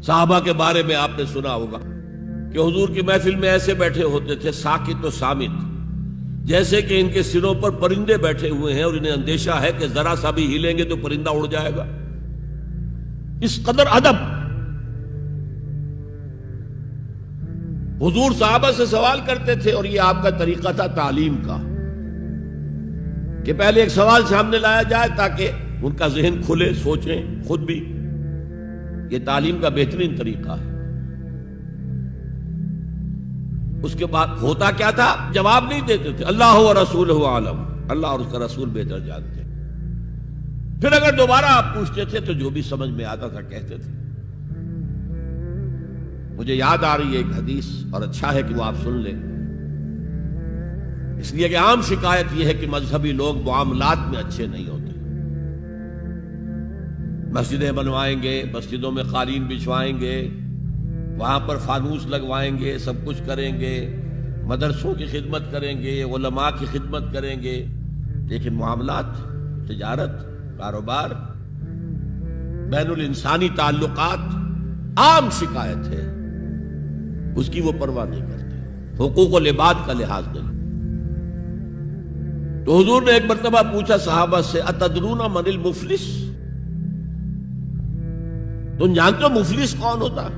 صحابہ کے بارے میں آپ نے سنا ہوگا کہ حضور کی محفل میں ایسے بیٹھے ہوتے تھے ساکت و صامت، جیسے کہ ان کے سروں پر پرندے بیٹھے ہوئے ہیں اور انہیں اندیشہ ہے کہ ذرا سا بھی ہلیں گے تو پرندہ اڑ جائے گا، اس قدر ادب۔ حضور صحابہ سے سوال کرتے تھے اور یہ آپ کا طریقہ تھا تعلیم کا کہ پہلے ایک سوال سامنے لایا جائے تاکہ ان کا ذہن کھلے، سوچیں خود بھی۔ یہ تعلیم کا بہترین طریقہ ہے۔ اس کے بعد ہوتا کیا تھا؟ جواب نہیں دیتے تھے، اللہ و رسولہ عالم، اللہ اور اس کا رسول بہتر جانتے۔ پھر اگر دوبارہ آپ پوچھتے تھے تو جو بھی سمجھ میں آتا تھا کہتے تھے۔ مجھے یاد آ رہی ہے ایک حدیث، اور اچھا ہے کہ وہ آپ سن لیں، اس لیے کہ عام شکایت یہ ہے کہ مذہبی لوگ معاملات میں اچھے نہیں ہوتے۔ مسجدیں بنوائیں گے، مسجدوں میں قالین بچھوائیں گے، وہاں پر فانوس لگوائیں گے، سب کچھ کریں گے، مدرسوں کی خدمت کریں گے، علماء کی خدمت کریں گے، لیکن معاملات، تجارت، کاروبار، بین الانسانی تعلقات، عام شکایت ہے، اس کی وہ پرواہ نہیں کرتے، حقوق و لباد کا لحاظ نہیں۔ تو حضور نے ایک مرتبہ پوچھا صحابہ سے، اتدرون من المفلس؟ تم جانتے ہو مفلس کون ہوتا؟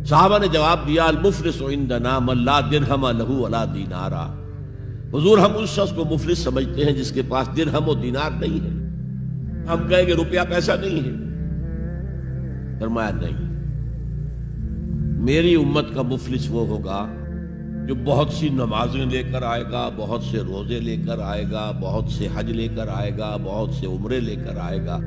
صحابہ نے جواب دیا، المفلس عندنا من لا درہم لہ ولا دینارا۔ حضور ہم اس شخص کو مفلس سمجھتے ہیں جس کے پاس درہم و دینار نہیں ہے۔ ہم کہیں گے روپیہ پیسہ نہیں ہے، فرمایا نہیں، میری امت کا مفلس وہ ہوگا جو بہت سی نمازیں لے کر آئے گا، بہت سے روزے لے کر آئے گا، بہت سے حج لے کر آئے گا، بہت سے عمرے لے کر آئے گا،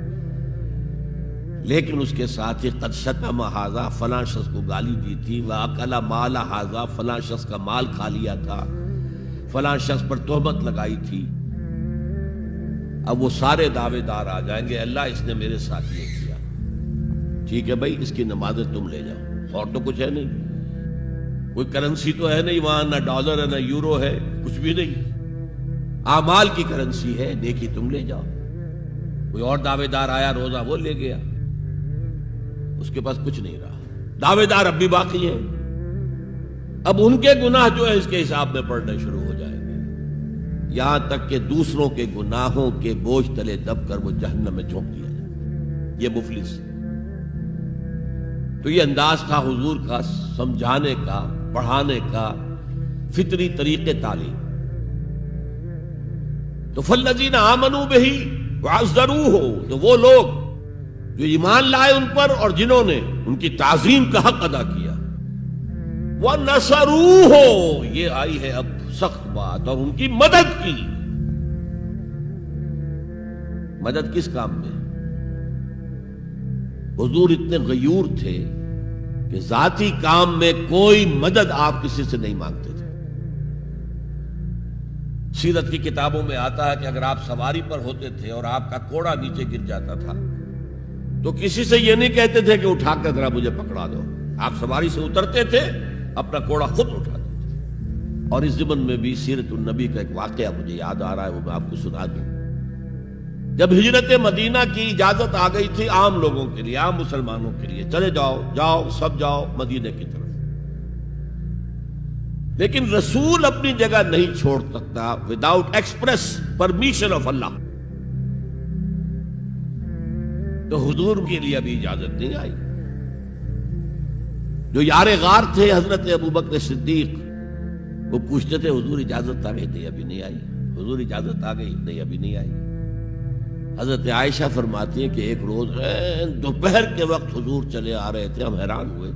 لیکن اس کے ساتھ ہی قد شتم ھذا، فلاں شخص کو گالی دی تھی، وَأَكَلَ مَالَ ھذا، فلاں شخص کا مال کھا لیا تھا، فلاں شخص پر تہمت لگائی تھی۔ اب وہ سارے دعوے دار آ جائیں گے، اللہ اس نے میرے ساتھ یہ کیا، ٹھیک ہے بھائی اس کی نمازیں تم لے جاؤ، اور تو کچھ ہے نہیں، کوئی کرنسی تو ہے نہیں وہاں، نہ ڈالر ہے نہ یورو ہے، کچھ بھی نہیں، اعمال کی کرنسی ہے، نیکی تم لے جاؤ۔ کوئی اور دعوے دار آیا، روزہ وہ لے گیا، اس کے پاس کچھ نہیں رہا، دعوے دار اب بھی باقی ہیں۔ اب ان کے گناہ جو ہے اس کے حساب میں پڑنے شروع ہو جائیں گے، یہاں تک کہ دوسروں کے گناہوں کے بوجھ تلے دب کر وہ جہنم میں جھونک دیا جائے۔ یہ مفلس۔ تو یہ انداز تھا حضور کا سمجھانے کا، پڑھانے کا، فطری طریقے تعلیم۔ تو فالذین آمنوا بہ وعزروہ، تو وہ لوگ جو ایمان لائے ان پر اور جنہوں نے ان کی تعظیم کا حق ادا کیا، وَنَصَرُوهُ، یہ آئی ہے اب سخت بات، اور ان کی مدد کی۔ مدد کس کام میں؟ حضور اتنے غیور تھے کہ ذاتی کام میں کوئی مدد آپ کسی سے نہیں مانگتے تھے۔ سیرت کی کتابوں میں آتا ہے کہ اگر آپ سواری پر ہوتے تھے اور آپ کا کوڑا نیچے گر جاتا تھا تو کسی سے یہ نہیں کہتے تھے کہ اٹھا کر ذرا مجھے پکڑا دو، آپ سواری سے اترتے تھے، اپنا کوڑا خود اٹھاتے تھے۔ اور اس ضمن میں بھی سیرت النبی کا ایک واقعہ مجھے یاد آ رہا ہے، وہ میں آپ کو سنا دوں۔ جب ہجرت مدینہ کی اجازت آ گئی تھی عام لوگوں کے لیے، عام مسلمانوں کے لیے، چلے جاؤ جاؤ سب جاؤ مدینہ کی طرف، لیکن رسول اپنی جگہ نہیں چھوڑ سکتا وداؤٹ ایکسپریس پرمیشن آف اللہ۔ تو حضور کے لیے ابھی اجازت نہیں آئی۔ جو یار غار تھے حضرت ابوبکر صدیق، وہ پوچھتے تھے حضور اجازت آ گئی؟ نہیں ابھی نہیں آئی۔ حضور اجازت آ گئی؟ نہیں ابھی نہیں آئی۔ حضرت عائشہ فرماتی ہیں کہ ایک روز دوپہر کے وقت حضور چلے آ رہے تھے، ہم حیران ہوئے۔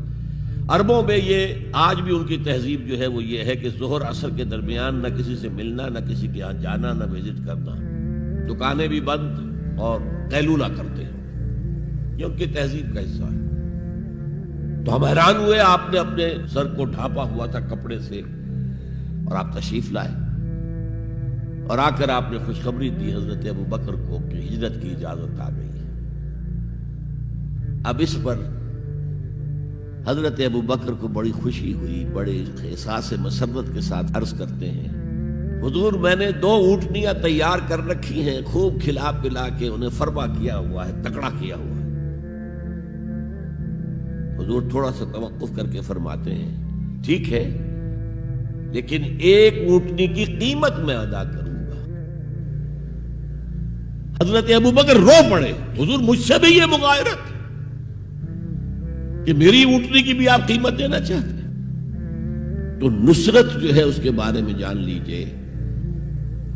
عربوں میں یہ آج بھی ان کی تہذیب جو ہے وہ یہ ہے کہ ظہر عصر کے درمیان نہ کسی سے ملنا، نہ کسی کے یہاں جانا، نہ وزٹ کرنا، دکانیں بھی بند اور قیلولہ کرتے ہیں، یہ ان کی تہذیب کا حصہ ہے۔ تو ہم حیران ہوئے، آپ نے اپنے سر کو ڈھانپا ہوا تھا کپڑے سے اور آپ تشریف لائے، اور آ کر آپ نے خوشخبری دی حضرت ابوبکر کو کہ ہجرت کی اجازت آ گئی ہے۔ اب اس پر حضرت ابوبکر کو بڑی خوشی ہوئی، بڑے احساس مسرت کے ساتھ عرض کرتے ہیں، حضور میں نے 2 اونٹنیاں تیار کر رکھی ہیں، خوب کھلا پلا کے انہیں فرما کیا ہوا ہے، تکڑا کیا ہوا ہے، حضور تھوڑا سا توقف کر کے فرماتے ہیں ٹھیک ہے لیکن ایک اونٹنی کی قیمت میں ادا کروں گا. حضرت ابوبکر رو پڑے حضور مجھ سے بھی یہ مغایرت کہ میری اونٹنی کی بھی آپ قیمت دینا چاہتے ہیں. تو نصرت جو ہے اس کے بارے میں جان لیجئے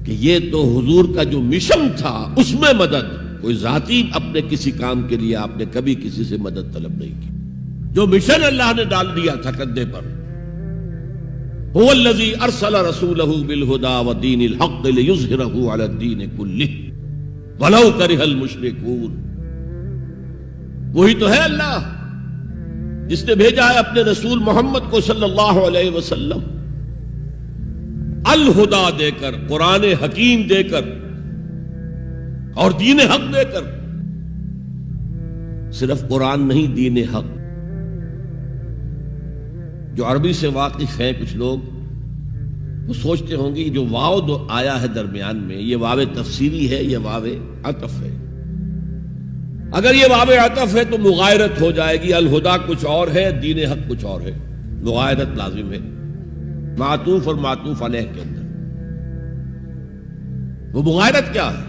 کہ یہ تو حضور کا جو مشن تھا اس میں مدد, کوئی ذاتی اپنے کسی کام کے لیے آپ نے کبھی کسی سے مدد طلب نہیں کی. جو مشن اللہ نے ڈال دیا تھا کندھے پر, هو الذی ارسل رسولہ بالہدی ودین الحق لیظہرہ علی الدین کلہ ولو کرہ المشرکون. وہی تو ہے اللہ جس نے بھیجا ہے اپنے رسول محمد کو صلی اللہ علیہ وسلم الہدا دے کر, قرآن حکیم دے کر اور دین حق دے کر. صرف قرآن نہیں, دین حق. جو عربی سے واقف ہیں کچھ لوگ وہ سوچتے ہوں گے جو واو دو آیا ہے درمیان میں یہ واو تفسیری ہے, یہ واو عطف ہے. اگر یہ واو عطف ہے تو مغایرت ہو جائے گی. الہدا کچھ اور ہے, دین حق کچھ اور ہے, مغایرت لازم ہے معطوف اور معطوف علیہ کے اندر. وہ مغایرت کیا ہے؟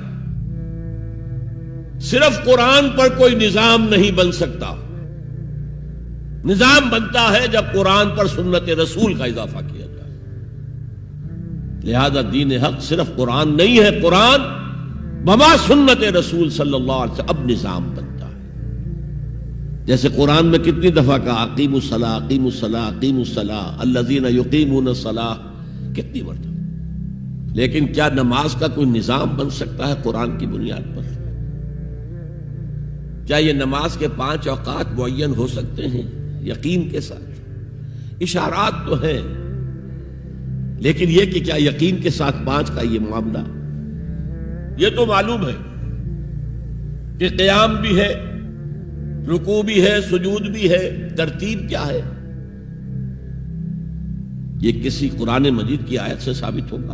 صرف قرآن پر کوئی نظام نہیں بن سکتا. نظام بنتا ہے جب قرآن پر سنت رسول کا اضافہ کیا جائے. لہذا دین حق صرف قرآن نہیں ہے, قرآن بما سنت رسول صلی اللہ علیہ وسلم اب نظام بنتا ہے. جیسے قرآن میں کتنی دفعہ کہا اقیموا الصلاۃ اقیموا الصلاۃ اقیموا الصلاۃ الذین یقیمون الصلاۃ, کتنی مرتبہ. لیکن کیا نماز کا کوئی نظام بن سکتا ہے قرآن کی بنیاد پر؟ کیا یہ نماز کے 5 اوقات معین ہو سکتے ہیں یقین کے ساتھ؟ اشارات تو ہیں لیکن یہ کہ کیا یقین کے ساتھ 5 کا یہ معاملہ, یہ تو معلوم ہے کہ قیام بھی ہے, رکوع بھی ہے, سجود بھی ہے, ترتیب کیا ہے یہ کسی قرآن مجید کی آیت سے ثابت ہوگا؟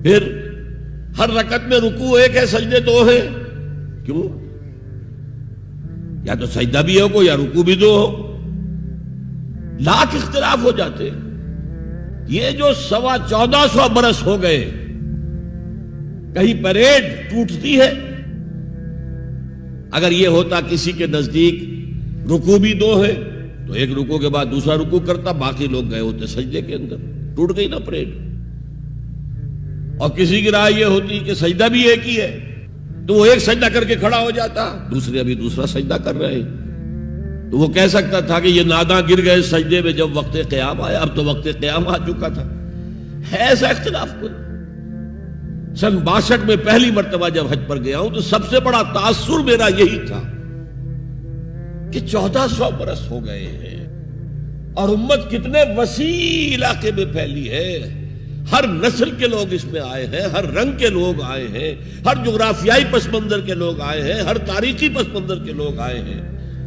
پھر ہر رکعت میں رکوع ایک ہے, سجدے 2 ہیں. کیوں؟ یا تو سجدہ بھی ہو یا رکوع بھی 2 ہو. لاکھ اختلاف ہو جاتے. یہ جو 1450 برس ہو گئے کہیں پریڈ ٹوٹتی ہے. اگر یہ ہوتا کسی کے نزدیک رکوع بھی 2 ہے تو ایک رکوع کے بعد دوسرا رکوع کرتا, باقی لوگ گئے ہوتے سجدے کے اندر, ٹوٹ گئی نا پریڈ. اور کسی کی رائے یہ ہوتی کہ سجدہ بھی ایک ہی ہے تو وہ ایک سجدہ کر کے کھڑا ہو جاتا, دوسرے ابھی دوسرا سجدہ کر رہے تو وہ کہہ سکتا تھا کہ یہ ناداں گر گئے سجدے میں جب وقت قیام آیا. اب تو وقت قیام آ چکا تھا. ہے ایسا اختلاف کوئی؟ سن 62 میں پہلی مرتبہ جب حج پر گیا ہوں تو سب سے بڑا تاثر میرا یہی تھا کہ 1400 برس ہو گئے ہیں اور امت کتنے وسیع علاقے میں پھیلی ہے. ہر نسل کے لوگ اس میں آئے ہیں, ہر رنگ کے لوگ آئے ہیں, ہر جغرافیائی پس منظر کے لوگ آئے ہیں, ہر تاریخی پس منظر کے لوگ آئے ہیں.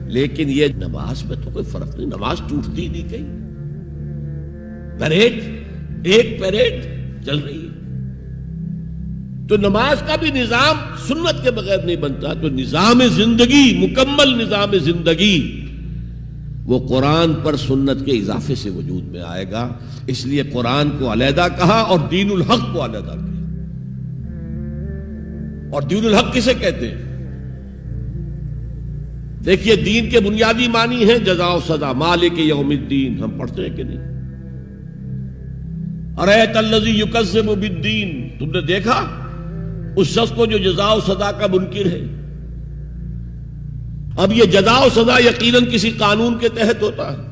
لیکن یہ نماز میں تو کوئی فرق نہیں, نماز ٹوٹتی نہیں کہیں. پریڈ, ایک پریڈ چل رہی ہے. تو نماز کا بھی نظام سنت کے بغیر نہیں بنتا. تو نظام زندگی, مکمل نظام زندگی وہ قرآن پر سنت کے اضافے سے وجود میں آئے گا. اس لیے قرآن کو علیحدہ کہا اور دین الحق کو علیحدہ کیا. اور دین الحق کسے کہتے ہیں؟ دیکھیے دین کے بنیادی معنی ہیں جزا و سزا, مالک یوم الدین. ہم پڑھتے ہیں کہ نہیں؟ ارأیت الذی یکذب بالدین, تم نے دیکھا اس شخص کو جو جزا و سزا کا منکر ہے. اب یہ جزا و سزا یقیناً کسی قانون کے تحت ہوتا ہے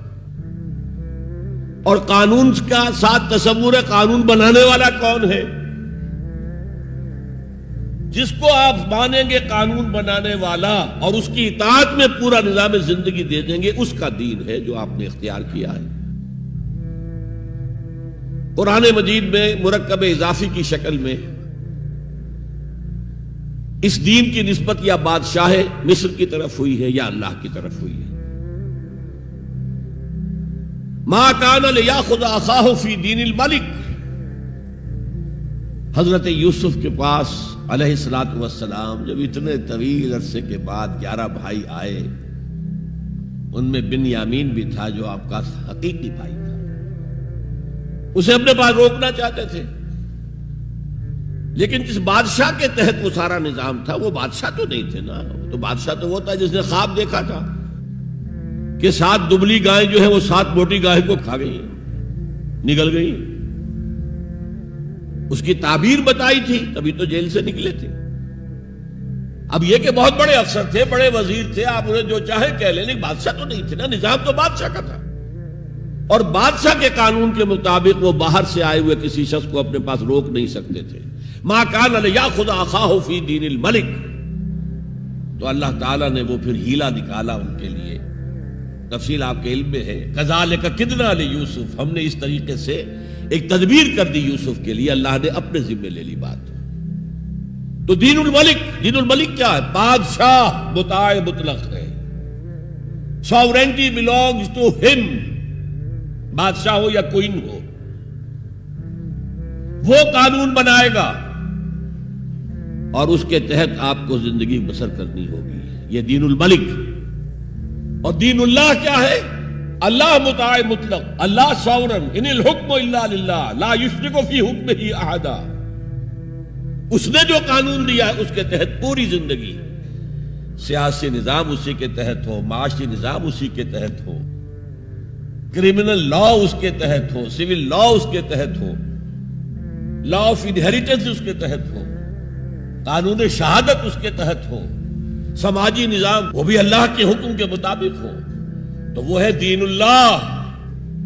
اور قانون کا ساتھ تصور ہے قانون بنانے والا کون ہے. جس کو آپ مانیں گے قانون بنانے والا اور اس کی اطاعت میں پورا نظام زندگی دے دیں گے, اس کا دین ہے جو آپ نے اختیار کیا ہے. قرآن مجید میں مرکب اضافی کی شکل میں اس دین کی نسبت یا بادشاہ مصر کی طرف ہوئی ہے یا اللہ کی طرف ہوئی ہے. ما کان لیاخذ اخاہ فی دین الملک, حضرت یوسف کے پاس علیہ الصلوۃ والسلام جب اتنے طویل عرصے کے بعد 11 بھائی آئے ان میں بنیامین بھی تھا جو آپ کا حقیقی بھائی تھا. اسے اپنے پاس روکنا چاہتے تھے، لیکن جس بادشاہ کے تحت وہ سارا نظام تھا وہ بادشاہ تو نہیں تھے نا. تو بادشاہ تو وہ تھا جس نے خواب دیکھا تھا کہ 7 دبلی گائیں جو ہیں وہ 7 موٹی گائیں کو کھا گئی، نگل گئی. اس کی تعبیر بتائی تھی، تبھی تو جیل سے نکلے تھے. اب یہ کہ بہت بڑے افسر تھے، بڑے وزیر تھے، آپ انہیں جو چاہے کہہ لیں، لیکن بادشاہ تو نہیں تھے نا. نظام تو بادشاہ کا تھا، اور بادشاہ کے قانون کے مطابق وہ باہر سے آئے ہوئے کسی شخص کو اپنے پاس روک نہیں سکتے تھے. ما کان لیاخذ اخاہ فی دین الملک. تو اللہ تعالیٰ نے وہ پھر ہیلا نکالا ان کے لیے. تفصیل آپ کے علم میں ہے. کذالک کدنا لیوسف، ہم نے اس طریقے سے ایک تدبیر کر دی یوسف کے لیے. اللہ نے اپنے ذمے لے لی بات. تو دین الملک، دین الملک کیا ہے؟ بادشاہ مطاع مطلق ہے. Sovereignty belongs to him. بادشاہ ہو یا کوئن ہو، وہ قانون بنائے گا اور اس کے تحت آپ کو زندگی بسر کرنی ہوگی. یہ دین الملک. اور دین اللہ کیا ہے؟ اللہ مطاع مطلق، اللہ ساورن، ان الحکم الا للہ لا یشرک فی حکمہ احدا. اس نے جو قانون دیا ہے اس کے تحت پوری زندگی. سیاسی نظام اسی کے تحت ہو، معاشی نظام اسی کے تحت ہو، کرمنل لا اس کے تحت ہو، سول لا اس کے تحت ہو، لا آف انہیریٹنس اس کے تحت ہو، قانون شہادت اس کے تحت ہو، سماجی نظام وہ بھی اللہ کے حکم کے مطابق ہو. تو وہ ہے دین اللہ.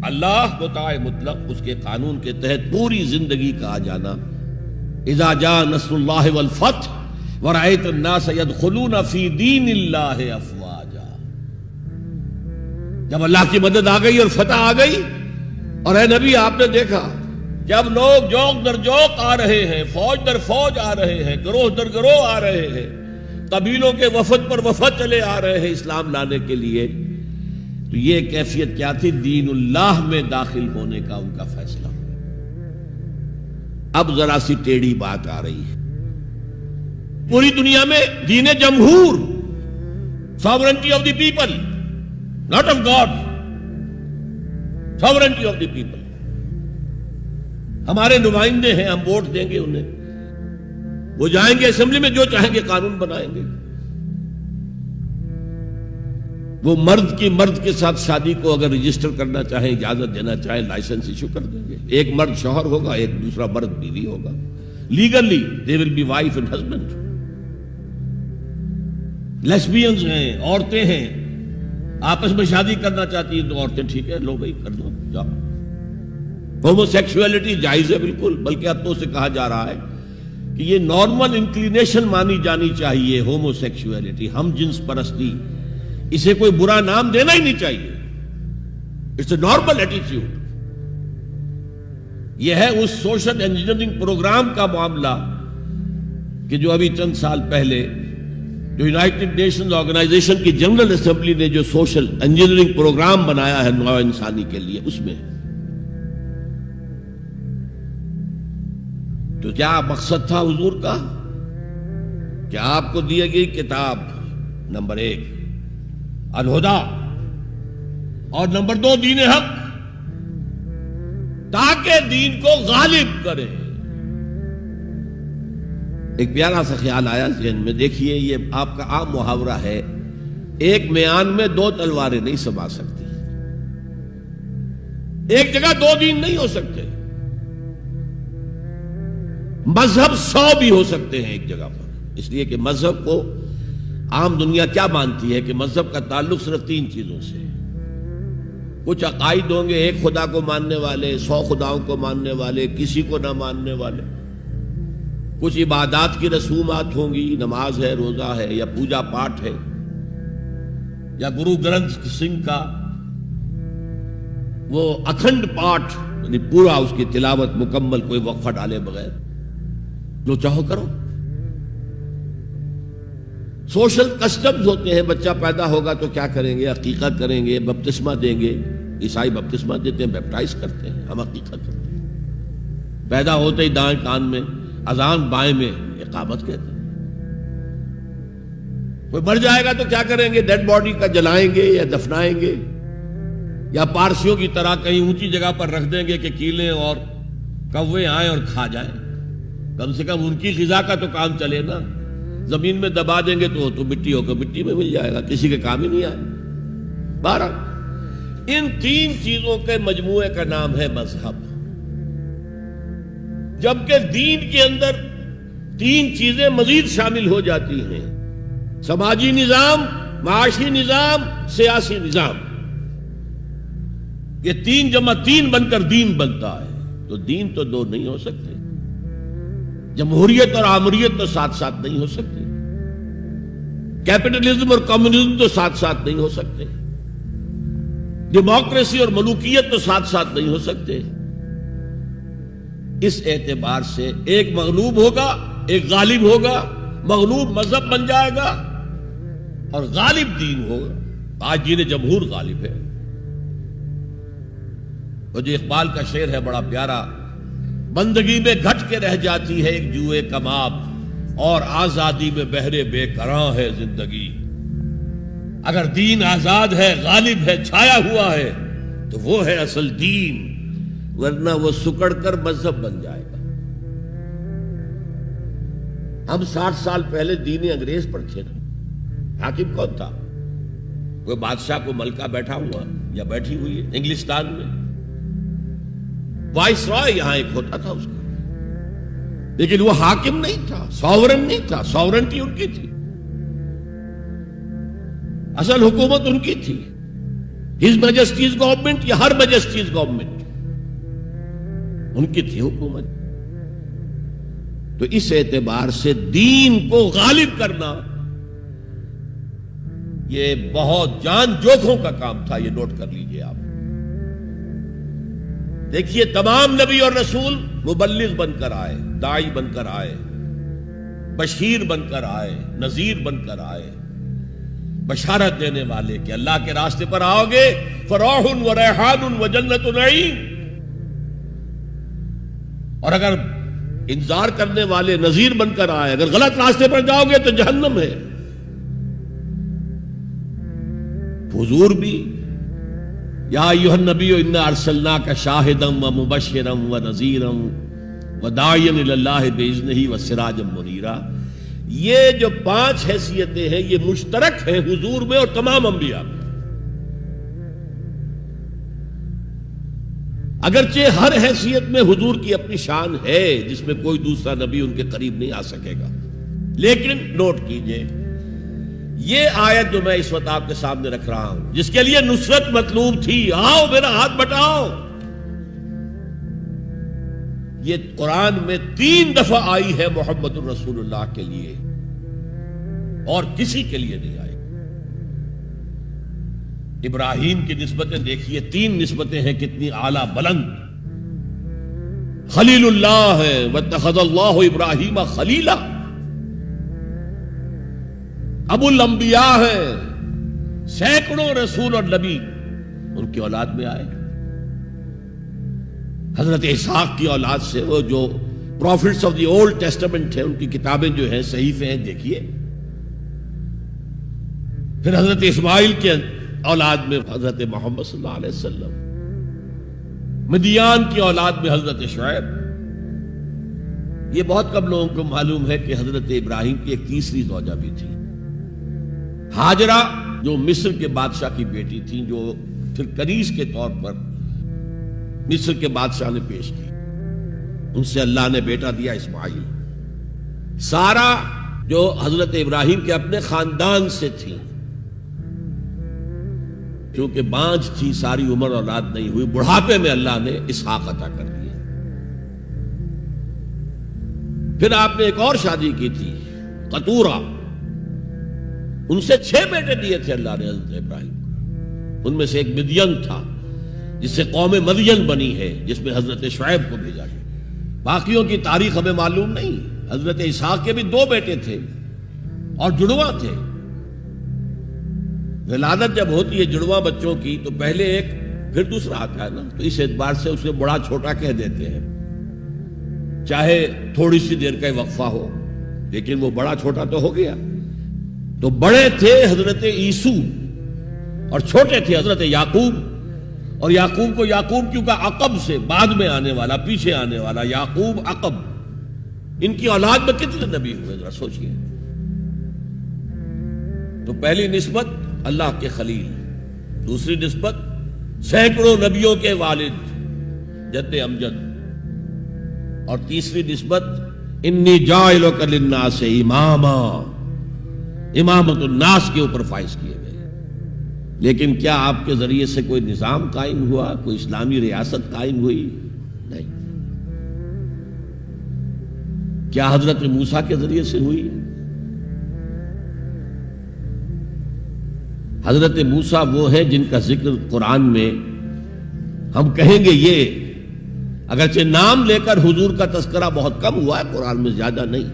اللہ مطاع مطلق، اس کے قانون کے تحت پوری زندگی کا آ جانا. اذا جاء نصر اللہ والفتح ورأیت الناس يدخلون فی دین اللہ افواجا. جب اللہ کی مدد آ گئی اور فتح آ گئی، اور اے نبی آپ نے دیکھا جب لوگ جوق در جوق آ رہے ہیں، فوج در فوج آ رہے ہیں، گروہ در گروہ آ رہے ہیں، قبیلوں کے وفد پر وفد چلے آ رہے ہیں اسلام لانے کے لیے، تو یہ کیفیت کیا تھی؟ دین اللہ میں داخل ہونے کا ان کا فیصلہ. اب ذرا سی ٹیڑھی بات آ رہی ہے. پوری دنیا میں دین جمہور، sovereignty of the people, not of God, sovereignty of the people. ہمارے نمائندے ہیں، ہم ووٹ دیں گے انہیں، وہ جائیں گے اسمبلی میں، جو چاہیں گے قانون بنائیں گے. وہ مرد کے ساتھ شادی کو اگر رجسٹر کرنا چاہیں، اجازت دینا چاہیں، لائسنس ایشو کر دیں گے. ایک مرد شوہر ہوگا، ایک دوسرا مرد بیوی ہوگا. Legally they will be wife and husband. Lesbians ہیں، عورتیں ہیں، آپس میں شادی کرنا چاہتی ہیں تو عورتیں ٹھیک ہے، لو بھائی کر دو، جاؤ. ہومو سیکسولیٹی جائز ہے بالکل، بلکہ اب تو اسے کہا جا رہا ہے کہ یہ نارمل انکلینیشن مانی جانی چاہیے. ہومو سیکسولیٹی، ہم جنس پرستی، اسے کوئی برا نام دینا ہی نہیں چاہیے. It's a normal attitude. یہ ہے اس سوشل انجینئرنگ پروگرام کا معاملہ کہ جو ابھی چند سال پہلے جو یونائٹڈ نیشنز آرگنائزیشن کی جنرل اسمبلی نے جو سوشل انجینئرنگ پروگرام بنایا ہے نوع انسانی کے لیے، اس میں تو کیا مقصد تھا حضور کا؟ کہ آپ کو دی گئی کتاب نمبر 1 الہدا، اور نمبر 2 دین حق، تاکہ دین کو غالب کرے. ایک پیارا سا خیال آیا ذہن میں. دیکھیے یہ آپ کا عام محاورہ ہے، ایک میان میں 2 تلواریں نہیں سما سکتی. ایک جگہ 2 دین نہیں ہو سکتے. مذہب 100 بھی ہو سکتے ہیں ایک جگہ پر. اس لیے کہ مذہب کو عام دنیا کیا مانتی ہے کہ مذہب کا تعلق صرف 3 چیزوں سے. کچھ عقائد ہوں گے، ایک خدا کو ماننے والے، 100 خداؤں کو ماننے والے، کسی کو نہ ماننے والے. کچھ عبادات کی رسومات ہوں گی، نماز ہے، روزہ ہے، یا پوجا پاٹ ہے، یا گرو گرنتھ سنگھ کا وہ اکھنڈ پاٹ، یعنی پورا اس کی تلاوت مکمل، کوئی وقفہ ڈالے بغیر، جو چاہو کرو. سوشل کسٹمز ہوتے ہیں. بچہ پیدا ہوگا تو کیا کریں گے؟ عقیقہ کریں گے، بپتسمہ دیں گے. عیسائی بپتسمہ دیتے ہیں، بیپٹائز کرتے ہیں، ہم عقیقہ کرتے ہیں. پیدا ہوتے ہی دائیں کان میں اذان، بائیں میں اقامت کہتے ہیں. کوئی مر جائے گا تو کیا کریں گے؟ ڈیڈ باڈی کا جلائیں گے یا دفنائیں گے، یا پارسیوں کی طرح کہیں اونچی جگہ پر رکھ دیں گے کہ کیلیں اور کوے آئیں اور کھا جائیں؟ کم سے کم ان کی غذا کا تو کام چلے نا۔ زمین میں دبا دیں گے تو مٹی ہو کر مٹی میں مل جائے گا، کسی کے کام ہی نہیں آئے۔ بہرحال ان تین چیزوں کے مجموعے کا نام ہے مذہب، جبکہ دین کے اندر تین چیزیں مزید شامل ہو جاتی ہیں: سماجی نظام، معاشی نظام، سیاسی نظام۔ یہ تین جمع تین بن کر دین بنتا ہے، تو دین تو دو نہیں ہو سکتے۔ جمہوریت اور آمریت تو ساتھ ساتھ نہیں ہو سکتے، کیپٹلزم اور کمیونزم تو ساتھ ساتھ نہیں ہو سکتے، ڈیموکریسی اور ملوکیت تو ساتھ ساتھ نہیں ہو سکتے۔ اس اعتبار سے ایک مغلوب ہوگا، ایک غالب ہوگا۔ مغلوب مذہب بن جائے گا اور غالب دین ہوگا۔ آج دین جمہور غالب ہے۔ وہ جو اقبال کا شعر ہے بڑا پیارا: بندگی میں گھٹ کے رہ جاتی ہے ایک جوئے کباب، اور آزادی میں بہرے بے قراں ہے زندگی۔ اگر دین آزاد ہے، غالب ہے، چھایا ہوا ہے، تو وہ ہے اصل دین، ورنہ وہ سکڑ کر مذہب بن جائے گا۔ ہم 60 سال پہلے دین انگریز پر تھے نا۔ حاکم کون تھا؟ کوئی بادشاہ کو ملکہ بیٹھا ہوا یا بیٹھی ہوئی ہے انگلستان میں، وائس رائے یہاں ایک ہوتا تھا اس کا، لیکن وہ حاکم نہیں تھا، ساورن نہیں تھا۔ ساورنٹی ان کی تھی، اصل حکومت ان کی تھی۔ ہز میجسٹیز گورنمنٹ یا ہر میجسٹیز گورنمنٹ، ان کی تھی حکومت۔ تو اس اعتبار سے دین کو غالب کرنا یہ بہت جان جوکھوں کا کام تھا، یہ نوٹ کر لیجئے آپ۔ دیکھیے تمام نبی اور رسول مبلغ بن کر آئے، داعی بن کر آئے، بشیر بن کر آئے، نذیر بن کر آئے، بشارت دینے والے کہ اللہ کے راستے پر آؤ گے فروح و ریحان و جنت نعیم، اور اگر انذار کرنے والے نذیر بن کر آئے، اگر غلط راستے پر جاؤ گے تو جہنم ہے۔ حضور بھی یا ایھا النبی انا ارسلناک شاہدا و مبشرا و نذیرا و داعیا الی اللہ باذنہ و سراجا منیرا، یہ جو 5 حیثیتیں ہیں یہ مشترک ہیں حضور میں اور تمام انبیاء میں۔ اگرچہ ہر حیثیت میں حضور کی اپنی شان ہے جس میں کوئی دوسرا نبی ان کے قریب نہیں آ سکے گا، لیکن نوٹ کیجئے یہ آیت جو میں اس وقت آپ کے سامنے رکھ رہا ہوں، جس کے لیے نصرت مطلوب تھی، آؤ میرا ہاتھ بٹاؤ، یہ قرآن میں 3 دفعہ آئی ہے محمد الرسول اللہ کے لیے، اور کسی کے لیے نہیں آئی۔ ابراہیم کی نسبتیں دیکھیے، 3 نسبتیں ہیں کتنی اعلیٰ بلند۔ خلیل اللہ ہے، واتخذ اللہ ابراہیم خلیلا۔ ابو الانبیاء ہے، سینکڑوں رسول اور نبی ان کی اولاد میں آئے۔ حضرت اسحاق کی اولاد سے، وہ جو prophets of the old testament ہیں، ان کی کتابیں جو ہیں، صحیفے ہیں، دیکھیے۔ پھر حضرت اسماعیل کے اولاد میں حضرت محمد صلی اللہ علیہ وسلم، مدیان کی اولاد میں حضرت شعیب۔ یہ بہت کم لوگوں کو معلوم ہے کہ حضرت ابراہیم کی ایک تیسری زوجہ بھی تھی، ہاجرہ، جو مصر کے بادشاہ کی بیٹی تھی، جو پھر کنیز کے طور پر مصر کے بادشاہ نے پیش کی۔ ان سے اللہ نے بیٹا دیا اسماعیل۔ سارا جو حضرت ابراہیم کے اپنے خاندان سے تھی، کیونکہ بانجھ تھی، ساری عمر اولاد نہیں ہوئی، بڑھاپے میں اللہ نے اسحاق عطا کر دیا۔ پھر آپ نے ایک اور شادی کی تھی، قطورہ، ان سے 6 بیٹے دیے تھے اللہ نے حضرت ابراہیم کو۔ ان میں سے ایک مدین تھا جس سے قوم مدین بنی ہے، جس میں حضرت شعیب کو بھیجا گیا۔ باقیوں کی تاریخ ہمیں معلوم نہیں۔ حضرت اسحاق کے بھی 2 بیٹے تھے اور جڑواں تھے۔ ولادت جب ہوتی ہے جڑواں بچوں کی تو پہلے ایک پھر دوسرا آتا ہے نا، تو اس اعتبار سے اسے بڑا چھوٹا کہہ دیتے ہیں، چاہے تھوڑی سی دیر کا وقفہ ہو، لیکن وہ بڑا چھوٹا تو ہو گیا۔ تو بڑے تھے حضرت عیسو اور چھوٹے تھے حضرت یعقوب. اور یعقوب کو یعقوب کیوں کہا؟ عقب سے، بعد میں آنے والا، پیچھے آنے والا. یعقوب عقب. ان کی اولاد میں کتنے نبی ہوئے ذرا سوچئے. تو پہلی نسبت اللہ کے خلیل، دوسری نسبت سینکڑوں نبیوں کے والد جد امجد، اور تیسری نسبت انی جاعلک للناس اماما، امامت الناس کے اوپر فائز کیے گئے. لیکن کیا آپ کے ذریعے سے کوئی نظام قائم ہوا، کوئی اسلامی ریاست قائم ہوئی؟ نہیں. کیا حضرت موسیٰ کے ذریعے سے ہوئی؟ حضرت موسیٰ وہ ہے جن کا ذکر قرآن میں ہم کہیں گے یہ، اگرچہ نام لے کر حضور کا تذکرہ بہت کم ہوا ہے قرآن میں، زیادہ نہیں،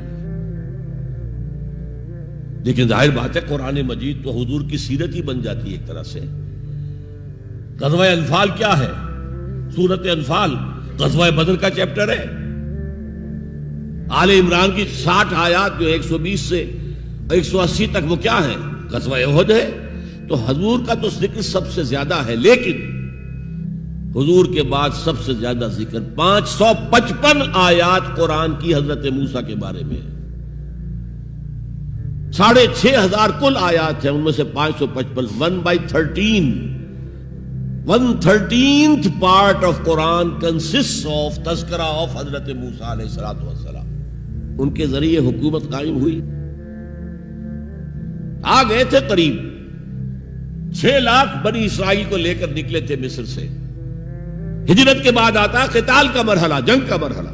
لیکن ظاہر بات ہے قرآن مجید تو حضور کی سیرت ہی بن جاتی ہے ایک طرح سے. غزوہ انفال کیا ہے؟ سورت انفال غزوہ بدر کا چیپٹر ہے. آل عمران کی 60 آیات جو 120 سے 180 تک وہ کیا ہے؟ غزوہ احد ہے. تو حضور کا تو ذکر سب سے زیادہ ہے، لیکن حضور کے بعد سب سے زیادہ ذکر 555 آیات قرآن کی حضرت موسیٰ کے بارے میں ہے. 6,500 کل آیات ہیں، ان میں سے 555 1/13 1/13th part of Quran consists of تذکرہ of حضرت موسیٰ علیہ السلام. ان کے ذریعے حکومت قائم ہوئی. آ گئے تھے قریب 6 لاکھ بنی اسرائیل کو لے کر نکلے تھے مصر سے. ہجرت کے بعد آتا قتال کا مرحلہ، جنگ کا مرحلہ،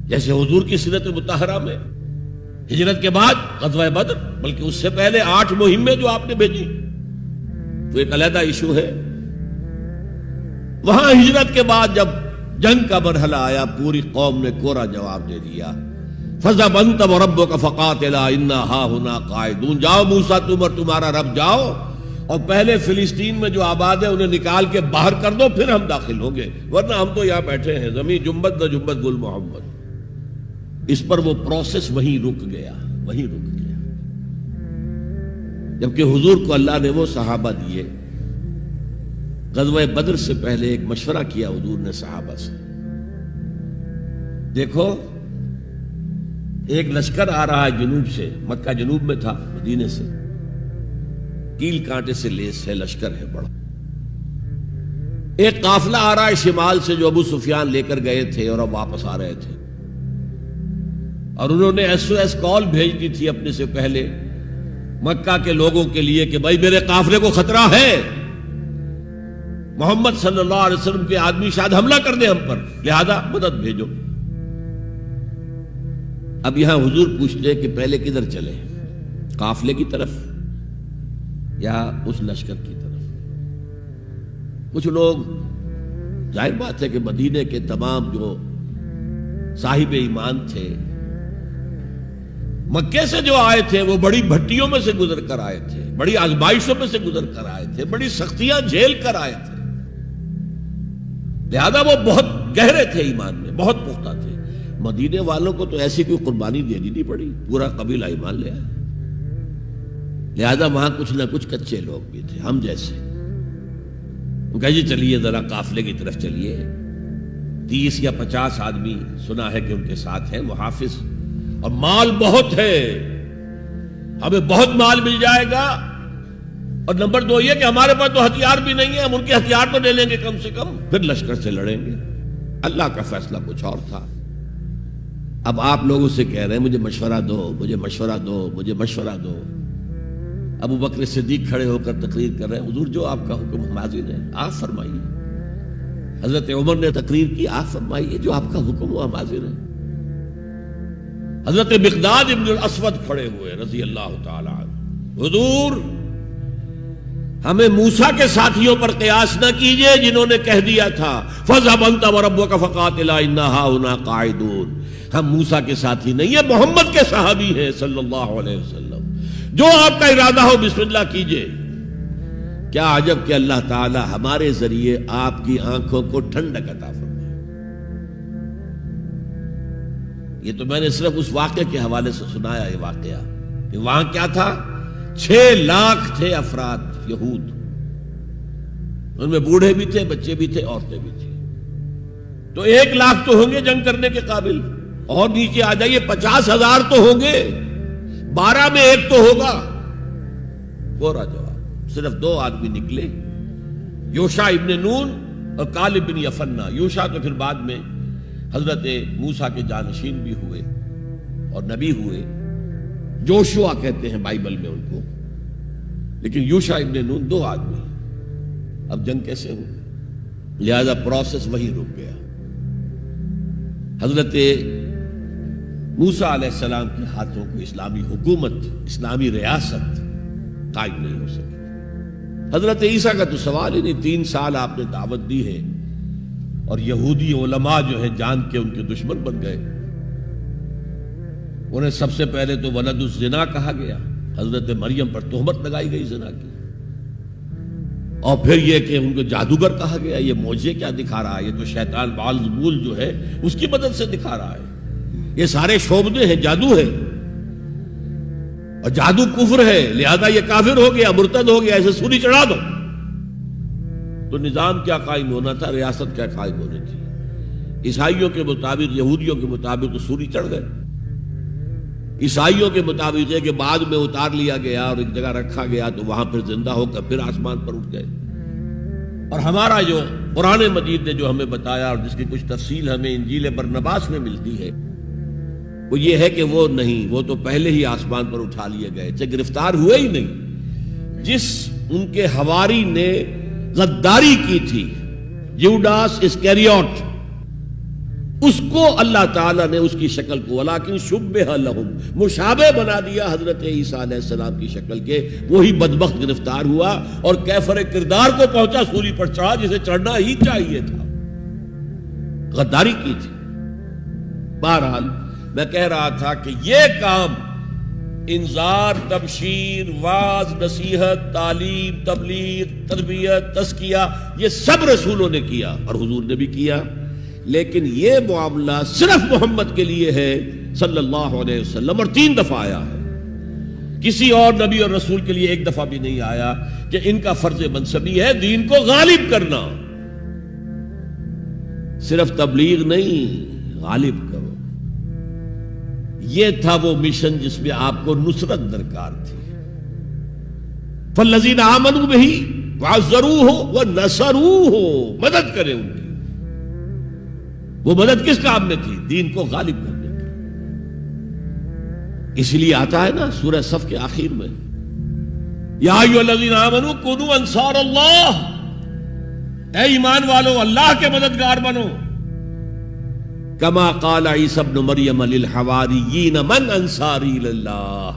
جیسے حضور کی سیرت مطہرہ میں ہجرت کے بعد غزوہ بدر، بلکہ اس سے پہلے 8 مہمیں جو آپ نے بھیجی تو ایک علیحدہ ایشو ہے. وہاں ہجرت کے بعد جب جنگ کا مرحلہ آیا پوری قوم نے کوڑا جواب دے دیا. فَذَهَبْ أَنْتَ وَرَبُّكَ فَقَاتِلَا إِنَّا هَاهُنَا قَاعِدُونَ. جاؤ موسیٰ تم اور تمہارا رب جاؤ، اور پہلے فلسطین میں جو آباد ہے انہیں نکال کے باہر کر دو، پھر ہم داخل ہوں گے، ورنہ ہم تو یہاں بیٹھے ہیں. زمین جنبت نہ جنبت گل محمد. اس پر وہ پروسیس وہیں رک گیا. جبکہ حضور کو اللہ نے وہ صحابہ دیے. غزوہ بدر سے پہلے ایک مشورہ کیا حضور نے صحابہ سے. دیکھو ایک لشکر آ رہا ہے جنوب سے، مکہ جنوب میں تھا، مدینے سے، کیل کانٹے سے لیس ہے، لشکر ہے بڑا. ایک قافلہ آ رہا ہے شمال سے جو ابو سفیان لے کر گئے تھے اور اب واپس آ رہے تھے، اور انہوں نے SOS کال بھیج دی تھی اپنے سے پہلے مکہ کے لوگوں کے لیے کہ بھائی میرے قافلے کو خطرہ ہے، محمد صلی اللہ علیہ وسلم کے آدمی شاید حملہ کر دیں ہم پر، لہذا مدد بھیجو. اب یہاں حضور پوچھتے کہ پہلے کدھر چلے، قافلے کی طرف یا اس لشکر کی طرف؟ کچھ لوگ، ظاہر بات ہے کہ مدینے کے تمام جو صاحب ایمان تھے، مکے سے جو آئے تھے وہ بڑی بھٹیوں میں سے گزر کر آئے تھے، بڑی آزمائشوں میں سے گزر کر آئے تھے، بڑی سختیاں جھیل کر آئے تھے، لہذا وہ بہت گہرے تھے ایمان میں، بہت پختہ تھے. مدینے والوں کو تو ایسی کوئی قربانی دینی نہیں پڑی، پورا قبیلہ ایمان لے آیا. لہذا وہاں کچھ نہ کچھ کچے لوگ بھی تھے ہم جیسے. وہ کہا جی چلیے ذرا قافلے کی طرف چلیے. 30 یا 50 آدمی سنا ہے کہ ان کے ساتھ ہیں محافظ، اور مال بہت ہے، ہمیں بہت مال مل جائے گا. اور نمبر 2 یہ کہ ہمارے پاس تو ہتھیار بھی نہیں ہے، ہم ان کے ہتھیار تو لے لیں گے کم سے کم، پھر لشکر سے لڑیں گے. اللہ کا فیصلہ کچھ اور تھا. اب آپ لوگوں سے کہہ رہے ہیں مجھے مشورہ دو، مجھے مشورہ دو، مجھے مشورہ دو. ابو بکر صدیق کھڑے ہو کر تقریر کر رہے ہیں، حضور جو آپ کا حکم ہم حاضر ہیں، آپ فرمائیے. حضرت عمر نے تقریر کی، آپ فرمائیے جو آپ کا حکم ہو ہم حاضر ہیں. حضرت مقداد ابن الاسود کھڑے ہوئے رضی اللہ تعالی عنہ، حضور ہمیں موسیٰ کے ساتھیوں پر قیاس نہ کیجئے جنہوں نے کہہ دیا تھا فَاذْهَبْ أَنْتَ وَرَبُّكَ فَقَاتِلَا إِنَّا هَاهُنَا قَاعِدُونَ. ہم موسیٰ کے ساتھی نہیں ہیں، محمد کے صحابی ہیں صلی اللہ علیہ وسلم. جو آپ کا ارادہ ہو بسم اللہ کیجئے. کیا عجب کہ اللہ تعالی ہمارے ذریعے آپ کی آنکھوں کو ٹھنڈک عطا فرمائے. یہ تو میں نے صرف اس واقعے کے حوالے سے سنایا یہ واقعہ. کہ وہاں کیا تھا؟ 6 لاکھ تھے افراد یہود، ان میں بوڑھے بھی تھے، بچے بھی تھے، عورتیں بھی تھیں، تو 1 لاکھ تو ہوں گے جنگ کرنے کے قابل، اور نیچے آ جائیے 50,000 تو ہوں گے، 12 میں 1 تو ہوگا۔ پورا جواب، صرف 2 آدمی نکلے، یوشع ابن نون اور کالب بن یفنہ۔ یوشع تو پھر بعد میں حضرت موسیٰ کے جانشین بھی ہوئے اور نبی ہوئے، جوشوا کہتے ہیں بائبل میں ان کو، لیکن یوشع ابن نون 2 آدمی۔ اب جنگ کیسے ہو؟ لہذا پروسیس وہی رک گیا۔ حضرت موسیٰ علیہ السلام کے ہاتھوں کو اسلامی حکومت، اسلامی ریاست قائم نہیں ہو سکی۔ حضرت عیسیٰ کا تو سوال ہی نہیں، 3 سال آپ نے دعوت دی ہے اور یہودی علماء جو ہیں جان کے ان کے دشمن بن گئے۔ انہیں سب سے پہلے تو ولد الزنا کہا گیا، حضرت مریم پر تہمت لگائی گئی زنا کی، اور پھر یہ کہ ان کو جادوگر کہا گیا۔ یہ معجزے کیا دکھا رہا ہے؟ یہ تو شیطان بعلزبول جو ہے اس کی مدد سے دکھا رہا ہے۔ یہ سارے شعبدے ہیں، جادو ہے، اور جادو کفر ہے، لہذا یہ کافر ہو گیا، مرتد ہو گیا، ایسے سولی چڑھا دو۔ تو نظام کیا قائم ہونا تھا، ریاست کیا قائم ہونی تھی؟ عیسائیوں کے مطابق، یہودیوں کے مطابق تو سولی چڑھ گئے۔ عیسائیوں کے مطابق ہے کہ بعد میں اتار لیا گیا اور ایک جگہ رکھا گیا، تو وہاں پھر زندہ ہو کر پھر آسمان پر اٹھ گئے۔ اور ہمارا جو قرآن مجید نے جو ہمیں بتایا اور جس کی کچھ تفصیل ہمیں انجیل برنباس میں ملتی ہے، وہ یہ ہے کہ وہ نہیں، وہ تو پہلے ہی آسمان پر اٹھا لیے گئے تھے، گرفتار ہوئے ہی نہیں۔ جس ان کے حواری نے غداری کی تھی، یوڈاس اسکریوٹ، اس کو اللہ تعالیٰ نے اس کی شکل کو ولیکن شبہ لہم، مشابہ بنا دیا حضرت عیسیٰ علیہ السلام کی شکل کے۔ وہی بدبخت گرفتار ہوا اور کیفر کردار کو پہنچا، سولی پر چڑھا جسے چڑھنا ہی چاہیے تھا، غداری کی تھی۔ بہرحال میں کہہ رہا تھا کہ یہ کام انذار، تبشیر، واعظ، نصیحت، تعلیم، تبلیغ، تربیت، تزکیہ، یہ سب رسولوں نے کیا اور حضور نے بھی کیا، لیکن یہ معاملہ صرف محمد کے لیے ہے صلی اللہ علیہ وسلم، اور 3 دفعہ آیا ہے۔ کسی اور نبی اور رسول کے لیے 1 دفعہ بھی نہیں آیا کہ ان کا فرض منصبی ہے دین کو غالب کرنا۔ صرف تبلیغ نہیں، غالب کرو۔ یہ تھا وہ مشن جس میں آپ کو نصرت درکار تھی۔ فالذین آمنوا بہ وعزروہ ونصروہ، مدد کریں ان کی۔ وہ مدد کس کام میں تھی؟ دین کو غالب کرنے کی۔ اس لیے آتا ہے نا سورہ صف کے آخر میں، یا ایھا الذین آمنوا کونوا انصار اللہ، اے ایمان والو اللہ کے مددگار بنو۔ کما قال عیسی ابن مریم للحواریین من انصاری اللہ،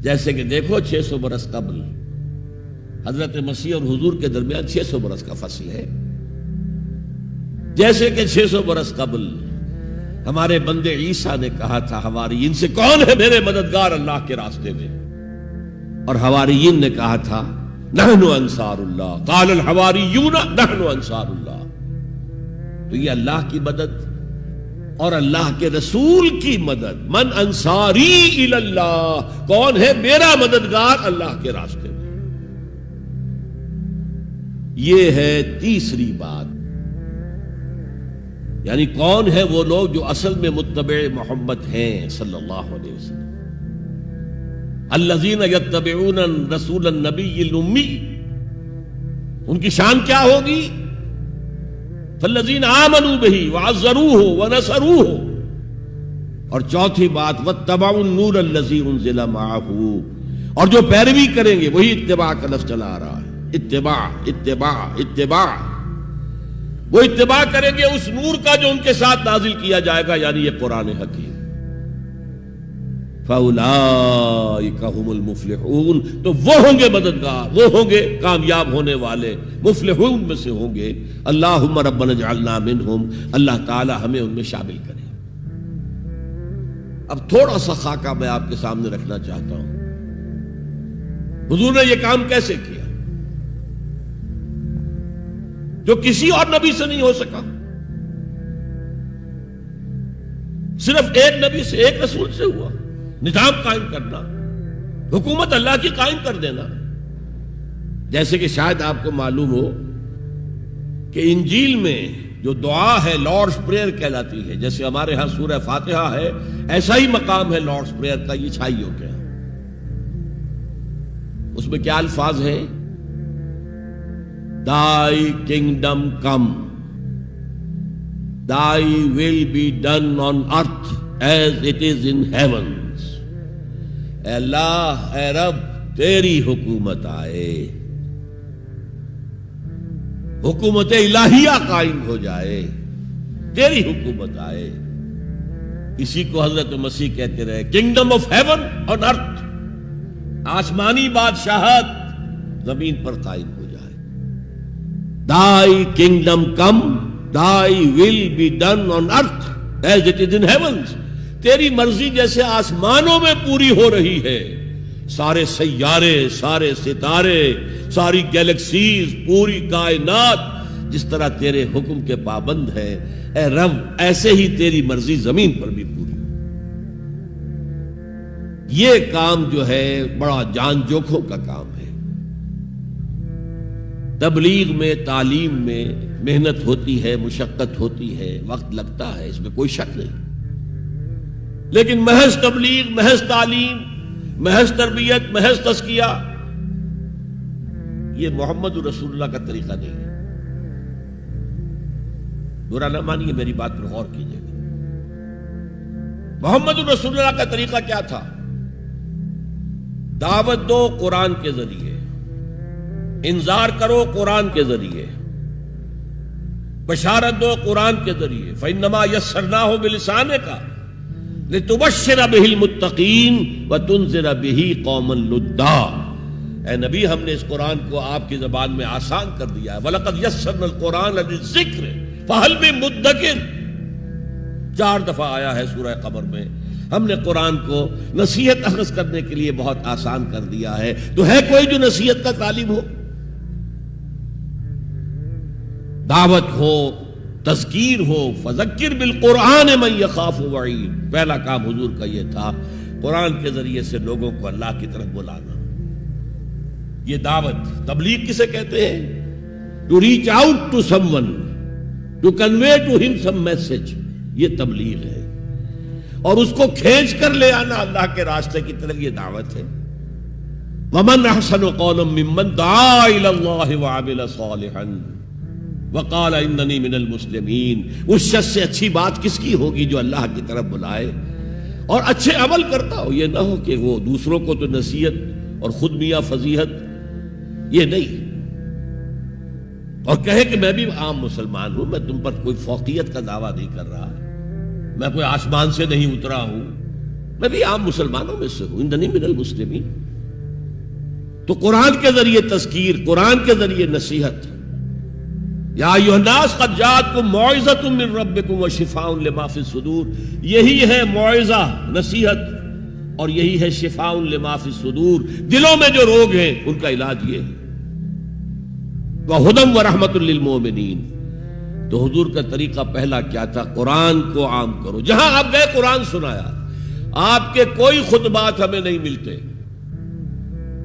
جیسے کہ دیکھو 600 برس قبل حضرت مسیح اور حضور کے درمیان 600 برس کا فصل ہے، جیسے کہ 600 برس قبل ہمارے بندے عیسیٰ نے کہا تھا حواریین سے، کون ہے میرے مددگار اللہ کے راستے میں؟ اور حواریین نے کہا تھا نحن انصار اللہ، قال الحواریون نحن انصار اللہ۔ تو یہ اللہ کی مدد اور اللہ کے رسول کی مدد، من انصاری الی اللہ، کون ہے میرا مددگار اللہ کے راستے میں؟ یہ ہے تیسری بات، یعنی کون ہے وہ لوگ جو اصل میں متبع محمد ہیں صلی اللہ علیہ وسلم۔ الذین یتبعون الرسول النبی الامی، ان کی شان کیا ہوگی؟ فالذین آمنوا بہ وعزروہ ونصروہ۔ اور چوتھی بات واتبعوا النور الذی انزل معہ، اور جو پیروی کریں گے، وہی اتباع کا لفظ چلا آ رہا ہے، اتباع اتباع اتباع، وہ اتباع کریں گے اس نور کا جو ان کے ساتھ نازل کیا جائے گا، یعنی یہ قرآن حکیم۔ فَأُولَٰئِكَ هُمُ الْمُفْلِحُونَ، تو وہ ہوں گے مددگار، وہ ہوں گے کامیاب ہونے والے، مفلحون میں سے ہوں گے۔ اللہم ربنا اجعلنا منہم، اللہ تعالی ہمیں ان میں شامل کرے۔ اب تھوڑا سا خاکہ میں آپ کے سامنے رکھنا چاہتا ہوں، حضور نے یہ کام کیسے کیا جو کسی اور نبی سے نہیں ہو سکا؟ صرف ایک نبی سے، ایک رسول سے ہوا۔ نظام قائم کرنا، حکومت اللہ کی قائم کر دینا. جیسے کہ شاید آپ کو معلوم ہو کہ انجیل میں جو دعا ہے لارڈس پریئر کہلاتی ہے، جیسے ہمارے ہاں سورہ فاتحہ ہے، ایسا ہی مقام ہے لارڈس پریئر کا عیسائیوں کے. اس میں کیا الفاظ ہیں؟ Thy kingdom come, Thy will be done on earth as it is in heavens. اے اللہ، اے رب، تیری حکومت آئے، حکومت الہیہ قائم ہو جائے، تیری حکومت آئے. اسی کو حضرت مسیح کہتے رہے، کنگڈم آف ہیون آن ارتھ، آسمانی بادشاہت زمین پر قائم ہو جائے. Thy kingdom come, Thy will be done on earth as it is in heavens. تیری مرضی جیسے آسمانوں میں پوری ہو رہی ہے، سارے سیارے، سارے ستارے، ساری گیلیکسیز، پوری کائنات جس طرح تیرے حکم کے پابند ہیں، اے رب ایسے ہی تیری مرضی زمین پر بھی پوری. یہ کام جو ہے بڑا جان جوکھوں کا کام ہے. تبلیغ میں، تعلیم میں محنت ہوتی ہے، مشقت ہوتی ہے، وقت لگتا ہے، اس میں کوئی شک نہیں. لیکن محض تبلیغ، محض تعلیم، محض تربیت، محض تزکیہ، یہ محمد رسول اللہ کا طریقہ نہیں ہے. برا نہ مانیے، میری بات پر غور کیجیے گا. محمد رسول اللہ کا طریقہ کیا تھا؟ دعوت دو قرآن کے ذریعے، انذار کرو قرآن کے ذریعے، بشارت دو قرآن کے ذریعے. فَإِنَّمَا يَسَّرْنَاهُ بِلِسَانِكَ لِتُبَشِّرَ بِهِ الْمُتَّقِينَ وَتُنذِرَ بِهِ قَوْمًا لُدًّا. اے نبی، ہم نے اس قرآن کو آپ کی زبان میں آسان کر دیا ہے. وَلَقَدْ يَسَّرْنَا الْقُرْآنَ لِلذِّكْرِ فَهَلْ مِن مُدَّكِرٍ. 4 دفعہ آیا ہے سورہ قمر میں. ہم نے قرآن کو نصیحت اخذ کرنے کے لیے بہت آسان کر دیا ہے. تو ہے کوئی جو نصیحت کا طالب ہو؟ دعوت ہو، تذکیر ہو، فذکر بالقرآن من یخاف وعید. پہلا کام حضور کا یہ تھا، قرآن کے ذریعے سے لوگوں کو اللہ کی طرف بلانا. یہ دعوت، تبلیغ کسے کہتے ہیں؟ To reach out to someone, to convey to ہم سم میسج. یہ تبلیغ ہے، اور اس کو کھینچ کر لے آنا اللہ کے راستے کی طرف، یہ دعوت ہے. ومن احسن قولا ممن دعا الی اللہ وعمل صالحا وقال اننی من المسلمین. اس شخص سے اچھی بات کس کی ہوگی جو اللہ کی طرف بلائے اور اچھے عمل کرتا ہو. یہ نہ ہو کہ وہ دوسروں کو تو نصیحت اور خود میاں فضیحت، یہ نہیں، اور کہے کہ میں بھی عام مسلمان ہوں، میں تم پر کوئی فوقیت کا دعویٰ نہیں کر رہا، میں کوئی آسمان سے نہیں اترا ہوں، میں بھی عام مسلمانوں میں سے ہوں. اننی من المسلمین. تو قرآن کے ذریعے تذکیر، قرآن کے ذریعے نصیحت. یا ایھا الناس قد جاءتکم موعظۃ من ربکم وشفاء لما فی الصدور. یہی ہے موعظہ، نصیحت، اور یہی ہے شفاء لما فی الصدور. دلوں میں جو روگ ہیں ان کا علاج یہ ہے. وہدی ورحمۃ للمؤمنین. تو حضور کا طریقہ پہلا کیا تھا؟ قرآن کو عام کرو. جہاں آپ گئے قرآن سنایا. آپ کے کوئی خطبات ہمیں نہیں ملتے.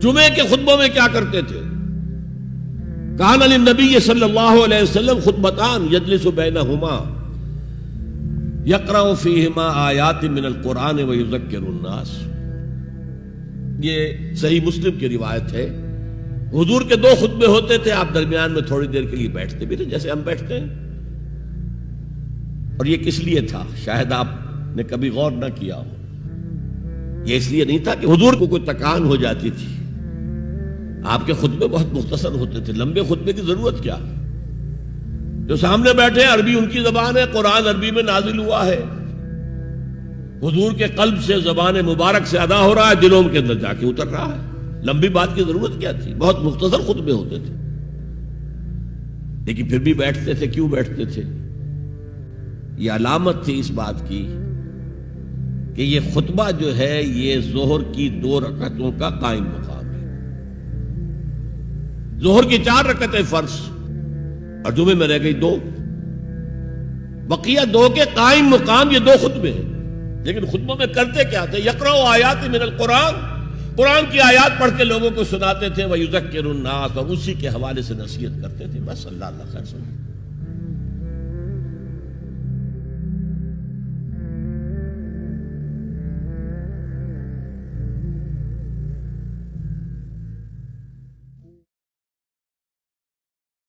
جمعے کے خطبوں میں کیا کرتے تھے؟ کان للنبی صلی اللہ علیہ وسلم خطبتان یجلس بینہما یقرأ فیہما آیات من القرآن ویذکر الناس. یہ صحیح مسلم کی روایت ہے. حضور کے 2 خطبے ہوتے تھے، آپ درمیان میں تھوڑی دیر کے لیے بیٹھتے بھی تھے جیسے ہم بیٹھتے ہیں. اور یہ کس لیے تھا؟ شاید آپ نے کبھی غور نہ کیا ہو. یہ اس لیے نہیں تھا کہ حضور کو کوئی تکان ہو جاتی تھی. آپ کے خطبے بہت مختصر ہوتے تھے. لمبے خطبے کی ضرورت کیا؟ جو سامنے بیٹھے عربی ان کی زبان ہے، قرآن عربی میں نازل ہوا ہے، حضور کے قلب سے، زبان مبارک سے ادا ہو رہا ہے، دلوں کے اندر جا کے اتر رہا ہے. لمبی بات کی ضرورت کیا تھی؟ بہت مختصر خطبے ہوتے تھے. لیکن پھر بھی بیٹھتے تھے. کیوں بیٹھتے تھے؟ یہ علامت تھی اس بات کی کہ یہ خطبہ جو ہے یہ ظہر کی 2 رکعتوں کا قائم مقام ہے. ظہر کی 4 رکعتیں فرض اور جمعے میں رہ گئی 2. بقیہ 2 کے قائم مقام یہ 2 خطبے ہیں. لیکن خطبوں میں کرتے کیا تھے؟ یقرأ آیات من القرآن. قرآن کی آیات پڑھ کے لوگوں کو سناتے تھے وَيُذَكِّرُ النَّاسَ، اور اسی کے حوالے سے نصیحت کرتے تھے، بس اللہ اللہ خیر سمجھ۔